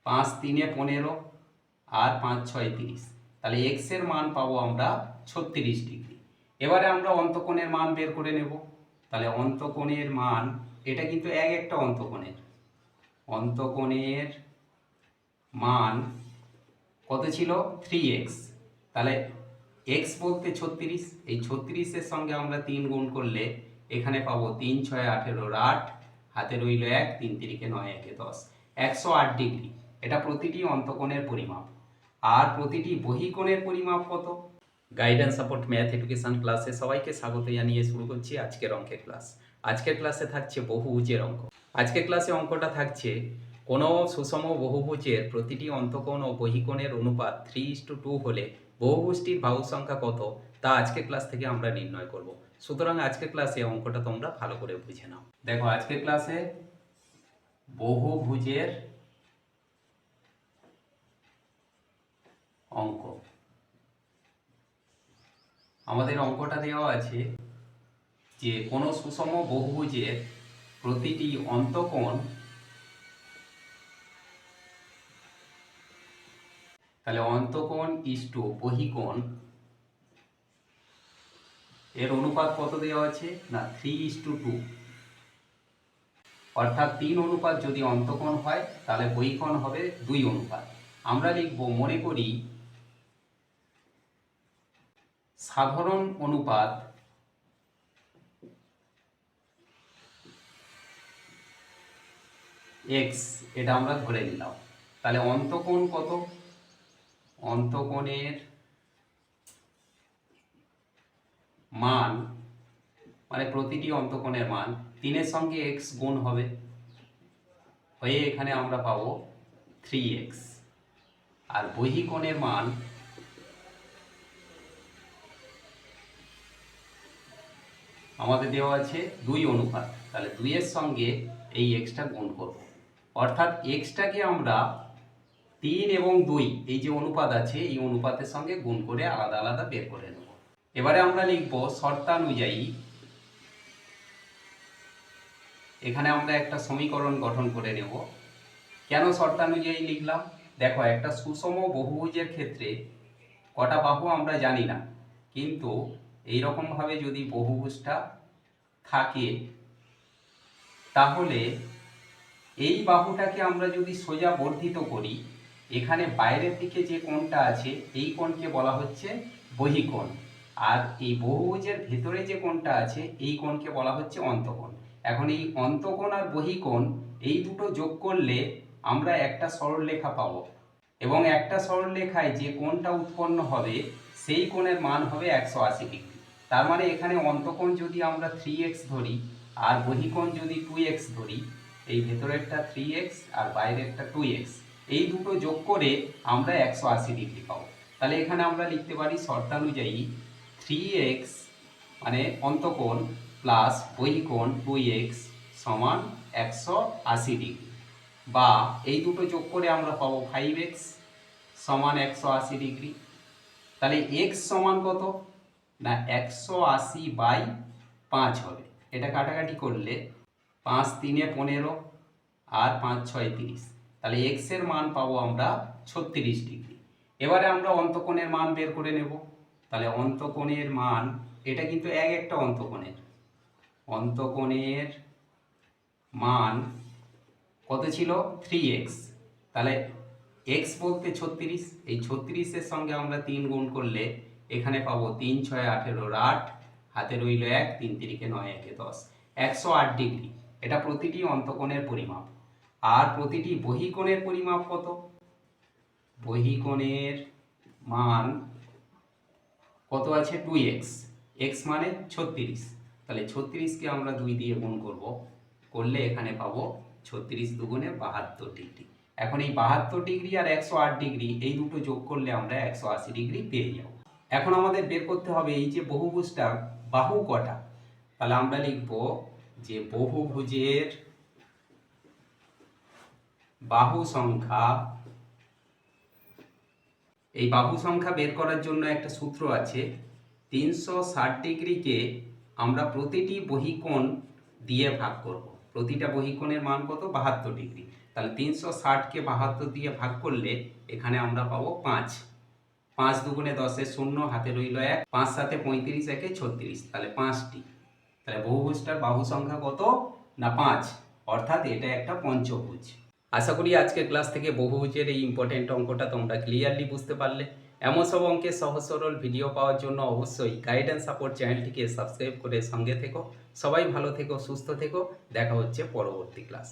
5 3 15 আর 5 6 30, তাহলে এক্স এর মান পাবো আমরা 36 ডিগ্রি। এবারে আমরা অন্তকোণের মান বের করে নেব। তাহলে অন্তকোণের মান, এটা কিন্তু একটা অন্তকোণের মান কত ছিল? 3x। তাহলে x বলতে 36, এই 36-এর সঙ্গে আমরা 3 গুণ করলে এখানে পাবো 3 6 18 8, হাতে রইল 1, 3 3 9 1 10, 108 ডিগ্রি। এটা প্রতিটি অন্তকোণের পরিমাপ। আর প্রতিটি বহিকোণের পরিমাপ কত? গাইডেন্স সাপোর্ট ম্যাথ এডুকেশন ক্লাসে সবাইকে স্বাগত জানিয়ে শুরু করছি আজকের অঙ্কের ক্লাস। আজকের ক্লাসে থাকছে বহুভুজের অঙ্ক। আজকের ক্লাসে অঙ্কটা থাকছে কোনো সুষম বহুভুজের প্রতিটি অন্তকোণ ও বহিকোণের অনুপাত 3:2 হলে বহুভুজটির বাহু সংখ্যা কত, তা আজকের ক্লাস থেকে আমরা নির্ণয় করব। সুতরাং আজকের ক্লাসে অঙ্কটা তোমরা ভালো করে বুঝে নাও। দেখো, আজকের ক্লাসে বহুভুজের অঙ্ক। আমাদের অঙ্কটা দেওয়া আছে যে কোনো সুষম বহুভুজের প্রতিটি অন্তকোণ, তাহলে অন্তকোণ ইস্টু বহিকোণ এর অনুপাত কত দেওয়া আছে না 3:2, অর্থাৎ 3 অনুপাত যদি অন্তকোণ হয় তাহলে বহিকোণ হবে 2 অনুপাত। আমরা লিখব, মনে করি সাধারণ অনুপাত x, এটা আমরা ধরে নিলাম। তাহলে অন্তকোণ কত? অন্তকোণের মান মানে প্রতিটি অন্তকোণের মান 3-এর সঙ্গে x গুণ হবে, হয়ে এখানে আমরা পাবো 3x। আর বহিকোণের মান আমাদের দেওয়া আছে 2 অনুপাত, তাহলে 2-এর সঙ্গে এই xটা গুণ করব, অর্থাৎ xটাকে আমরা 3 এবং 2 এই যে অনুপাত আছে এই অনুপাতের সঙ্গে গুণ করে আলাদা আলাদা বের করে নেব। এবারে আমরা লিখব শর্তানুযায়ী। এখানে আমরা একটা সমীকরণ গঠন করে নেব। কেন শর্তানুযায়ী লিখলাম? দেখো, একটা সুষম বহুভুজের ক্ষেত্রে কটা বাহু আমরা জানি না, কিন্তু এই রকম ভাবে যদি বহুভুজটা থাকে তাহলে এই বাহুটাকে আমরা যদি সোজা বর্ধিত করি, এখানে বাইরের দিকে যে কোণটা আছে এই কোণকে বলা হচ্ছে বহিকোণ, আর এই বহুভুজের ভেতরে যে কোণটা আছে এই কোণকে বলা হচ্ছে অন্তকোণ। এখন এই অন্তকোণ আর বহিকোণ এই দুটো যোগ করলে আমরা একটা সরলরেখা পাবো, এবং একটা সরলরেখায় যে কোণটা উৎপন্ন হবে সেই কোণের মান হবে 180 ডিগ্রি। তার মানে এখানে অন্তকোণ যদি আমরা 3x ধরি আর বহিকোণ যদি 2x ধরি, এই ভেতরেরটা 3x আর বাইরেরটা 2x, এই দুটো যোগ করে আমরা 180 ডিগ্রি পাবো। তাহলে এখানে আমরা লিখতে পারি শর্তানুযায়ী 3x মানে অন্তকোণ প্লাস বহিকোণ 2x সমান 180 ডিগ্রি, বা এই দুটো যোগ করে আমরা পাবো 5x সমান 180 ডিগ্রি। তাহলে x সমান কত না 180/5 হবে। এটা কাটাকাটি করলে 5 3 15 আর 5 6 30, তাহলে x এর মান পাবো আমরা 36 ডিগ্রি। এবারে আমরা অন্তকোণের মান বের করে নেব। তাহলে অন্তকোণের মান, এটা কিন্তু একটা অন্তকোণের মান কত ছিল? 3x। তাহলে x বলতে 36, এই 36-এর সঙ্গে আমরা 3 গুণ করলে এখানে পাবো 3 6 18 8, হাতে রইল 1, 3 3 9 1 10, 108 ডিগ্রি। এটা প্রতিটি অন্তকোণের পরিমাপ। আর প্রতিটি বহিকোণের পরিমাপ কত? বহিকোণের মান কত আছে? 2x, x মানে 36, তাহলে 36-কে আমরা 2 দিয়ে গুণ করলে এখানে পাবো 36 দুগুণে 72 ডিগ্রি। এখন এই 72 ডিগ্রি আর 108 ডিগ্রি এই দুটো যোগ করলে আমরা 180 ডিগ্রি পেয়ে যাব। এখন আমাদের বের করতে হবে এই যে বহুভুজটার বাহু কটা। তাহলে আমরা লিখব যে বহুভুজের বাহু সংখ্যা। এই বাহু সংখ্যা বের করার জন্য একটা সূত্র আছে, 360 ডিগ্রিকে আমরা প্রতিটি বহিকোণ দিয়ে ভাগ করব। প্রতিটা বহিকোণের মান কত? 72 ডিগ্রি। তাহলে 360কে 72 দিয়ে ভাগ করলে এখানে আমরা পাবো 5। 5 দুগুণে 10 শূন্য, হাতে রইল 1, 5 7 35, 1 36, তাহলে 5টি। তাহলে বহুভুজটার বাহু সংখ্যা কত না 5, অর্থাৎ এটা একটা পঞ্চভুজ। আশা করি আজকের ক্লাস থেকে বহুভুজের এই ইম্পর্টেন্ট অঙ্কটা তোমরা ক্লিয়ারলি বুঝতে পারলে। এমন সব অঙ্কের সহজ সরল ভিডিও পাওয়ার জন্য অবশ্যই গাইড অ্যান্ড সাপোর্ট চ্যানেলটিকে সাবস্ক্রাইব করে সঙ্গে থেকো। সবাই ভালো থেকো, সুস্থ থেকো, দেখা হচ্ছে পরবর্তী ক্লাস।